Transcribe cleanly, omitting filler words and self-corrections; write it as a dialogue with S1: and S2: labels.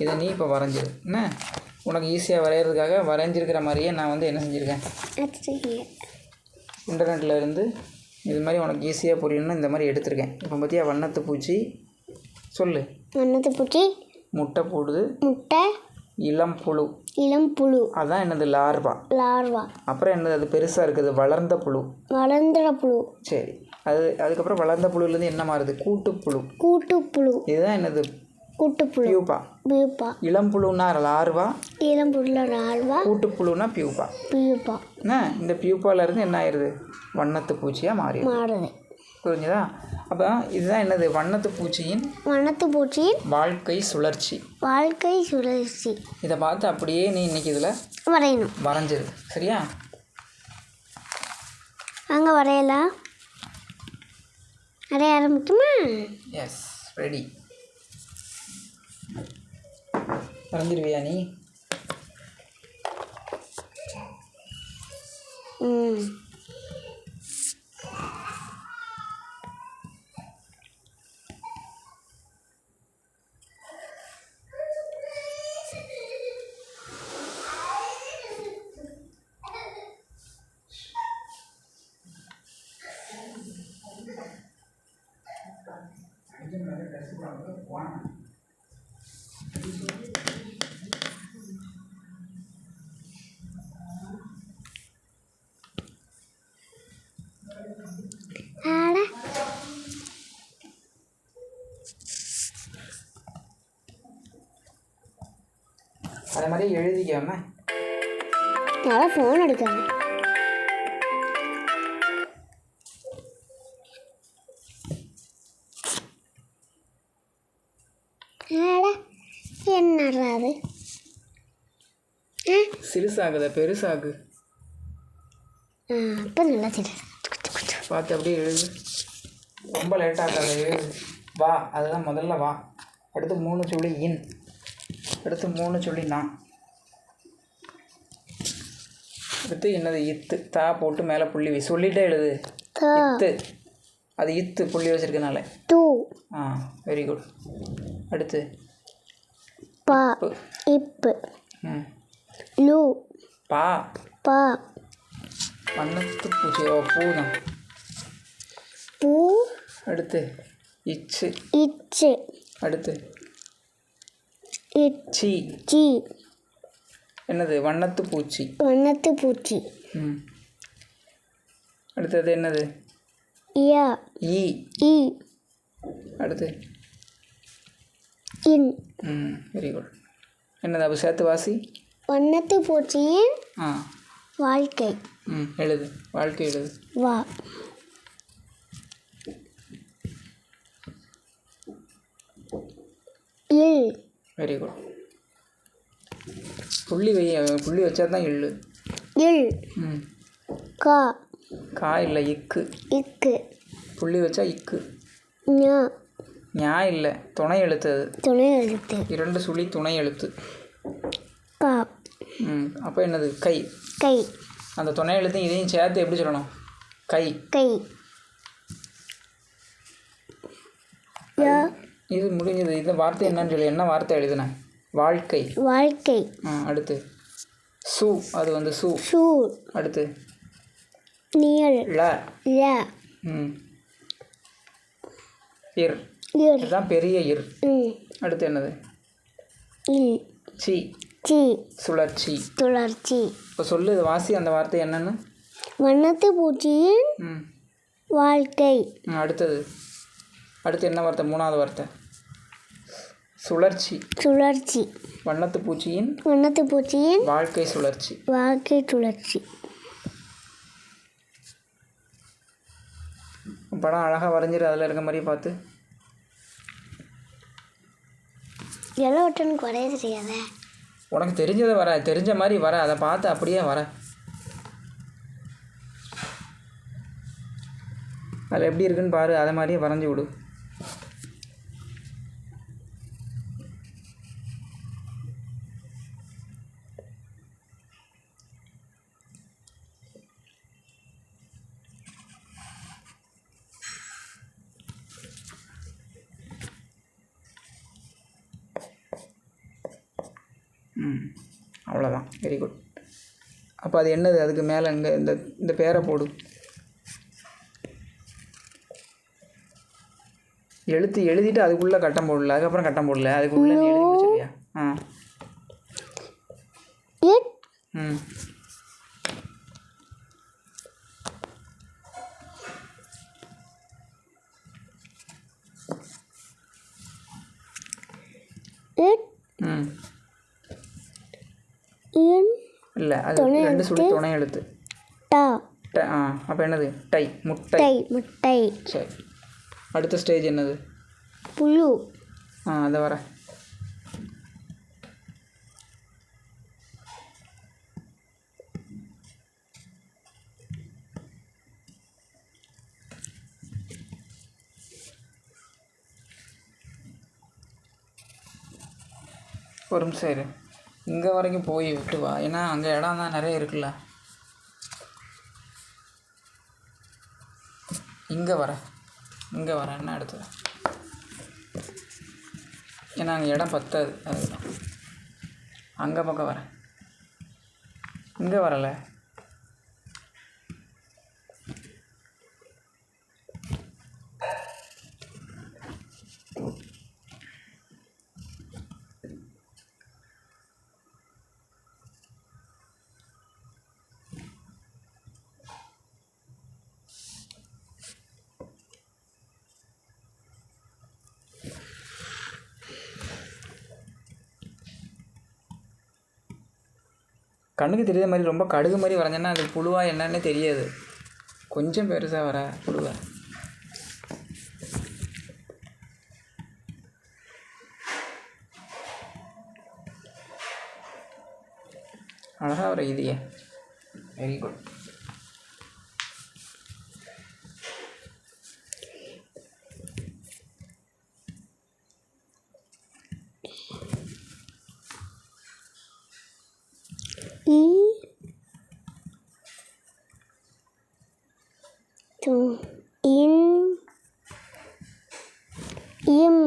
S1: இதை நீ இப்போ வரைஞ்சிரு என்ன. உனக்கு ஈஸியாக வரைகிறதுக்காக வரைஞ்சிருக்கிற மாதிரியே நான் வந்து என்ன செஞ்சுருக்கேன், இன்டர்நெட்டில் இருந்து இது மாதிரி உனக்கு ஈஸியாக புரியணும்னு இந்த மாதிரி எடுத்திருக்கேன். இப்போ பார்த்தியா வண்ணத்து பூச்சி சொல்லு.
S2: வண்ணத்து பூச்சி
S1: முட்டை போடுது.
S2: முட்டை.
S1: இளம் புழு.
S2: இளம் புழு.
S1: அதான் என்னது லார்வா.
S2: லார்வா.
S1: அப்புறம் என்னது அது பெருசாக இருக்குது வளர்ந்த புழு.
S2: வளர்ந்த புழு.
S1: சரி, அதுக்கப்புறம் வளர்ந்த புழுலேருந்து என்ன மாறுது, கூட்டுப்புழு.
S2: கூட்டுப்புழு.
S1: இதுதான் என்னது,
S2: கூட்டுப்புழு.
S1: பியூப்பா.
S2: பியூப்பா.
S1: இளம் புழுன்னா லார்வா.
S2: இளம் புழுல லார்வா.
S1: கூட்டுப்புழுனா பியூப்பா.
S2: பியூப்பா.
S1: என்ன இந்த பியூப்பாலேருந்து என்ன ஆயிடுது, வண்ணத்து பூச்சியாக மாறுது. புரிஞ்சுதா? அப்போ இதுதான் என்னது, வண்ணத்து பூச்சியின் வாழ்க்கை சுழற்சி.
S2: வாழ்க்கை சுழற்சி.
S1: இதை பார்த்து அப்படியே நீ இன்னைக்கு இதில் வரைஞ்சிரு. சரியா?
S2: அங்கே வரையலாம். வரைய ஆரம்பிக்குமா?
S1: S, ready. வரைஞ்சிருவியா நீ? அதே மாதிரி எழுதிக்காம
S2: நல்லா ஃபோன் எடுக்காம. என்னடா அது,
S1: சிறுசாகுத பெருசாகு.
S2: அப்போ நல்லா தெரியுது.
S1: பார்த்து அப்படியே எழுது, ரொம்ப லேட்டாகாத எழுது. வா, அதுதான் முதல்ல வா. அடுத்து 3 சொல்லி இன், அடுத்து 3 சொல்லி நான், அடுத்து என்னது இத்து. தா போட்டு மேலே புள்ளி வை, சொல்லிகிட்டே எழுது. இத்து, அது இத்து புள்ளி வச்சுருக்கனால. Very good. அடுத்து
S2: பா. இப்பு. லூ.
S1: பா.
S2: பா.
S1: வண்ணத்து பூச்சி. ஓ, பூ தான்.
S2: பூ.
S1: அடுத்து இச்சு.
S2: இச்சு.
S1: அடுத்து
S2: இச்சி.
S1: சி. என்னது, வண்ணத்து பூச்சி.
S2: வண்ணத்து பூச்சி.
S1: அடுத்தது என்னது,
S2: யா.
S1: ஈ.
S2: ஈ.
S1: அடுத்து
S2: இன்.
S1: Very good. என்னது, அப்போ சேர்த்து வாசி.
S2: வண்ணத்து பூச்சியின் வாழ்க்கை.
S1: எழுது, வாழ்க்கை எழுது.
S2: வா. இல்.
S1: Very good. புள்ளி வை, புள்ளி வச்சா தான் இல்லு.
S2: இல். கா.
S1: கா இல்லை, இக்கு.
S2: இக்கு.
S1: புள்ளி வச்சா இக்கு.
S2: ஞா.
S1: ஞா இல்லை, துணை எழுத்து. அது
S2: துணை எழுத்து.
S1: 2 சுழி துணை எழுத்து.
S2: கா.
S1: அப்போ என்னது, கை.
S2: கை.
S1: அந்த துணை எழுத்து இதையும் சேர்த்து எப்படி சொல்லணும், கை.
S2: கை.
S1: இது முடிஞ்சது. இந்த வார்த்தை என்னன்னு சொல்லி, என்ன வார்த்தை எழுதுனேன், வாழ்க்கை.
S2: வாழ்க்கை.
S1: அடுத்து சு, அது வந்து சு.
S2: சு.
S1: அடுத்து
S2: நியல்.
S1: ல.
S2: ல.
S1: இர்.
S2: இர்.
S1: இதுதான் பெரிய இர். அடுத்து என்னது,
S2: இல்.
S1: சி.
S2: சி.
S1: சுழற்சி.
S2: சுழற்சி.
S1: இப்போ சொல்லு, வாசி அந்த வார்த்தை என்னன்னு.
S2: வண்ணத்து பூச்சியின் வாழ்க்கை.
S1: அடுத்தது, அடுத்து என்ன வார்த்தை, 3வது வார்த்தை, சுழற்சி.
S2: சுழற்சி.
S1: வண்ணத்து பூச்சியின்
S2: வாழ்க்கை
S1: சுழற்சி.
S2: வாழ்க்கை சுழற்சி.
S1: படம் அழகாக வரைஞ்சிரு, அதில் இருக்க மாதிரி பார்த்து.
S2: எல்லோ ஒட்டனுக்கு வரைய தெரியாத.
S1: உனக்கு தெரிஞ்சதை வர, தெரிஞ்ச மாதிரி வர, அதை பார்த்து அப்படியே வர. அதில் எப்படி இருக்குன்னு பாரு, அதை மாதிரியே வரைஞ்சி விடு. அவ்வளோதான், வெரி குட். அப்போ அது என்னது? அதுக்கு மேலே இங்கே இந்த பேரை போடு. எழுதிட்டு அதுக்குள்ளே கட்டம் போடல, அதுக்கப்புறம் கட்டம் போடல, அதுக்குள்ளே நீ எழுதி முடிச்சிருக்கியா? ம் ம் இல்லை, அது 2 சுழி துணை எழுத்து. அப்போ என்னது? டை, முட்டை.
S2: முட்டை.
S1: சரி, அடுத்த ஸ்டேஜ் என்னது?
S2: புழு.
S1: அதை வர ஒரு நிமிஷம் இரு, இங்கே வரைக்கும் போய் விட்டு வா, ஏன்னா அங்கே இடம் தான் நிறைய இருக்குல்ல. இங்கே வர என்ன எடுத்து, ஏன்னா அங்கே இடம் பத்தாது, அதுதான். அங்கே பக்கம் வரேன், இங்கே வரலை. கண்ணுக்கு தெரியாத மாதிரி ரொம்ப கடுகு மாதிரி வரைஞ்சேன்னா அது புழுவா என்னன்னே தெரியாது. கொஞ்சம் பெருசாக வர புழுவை. அழகாக வர இதையே, வெரி குட்.
S2: இம்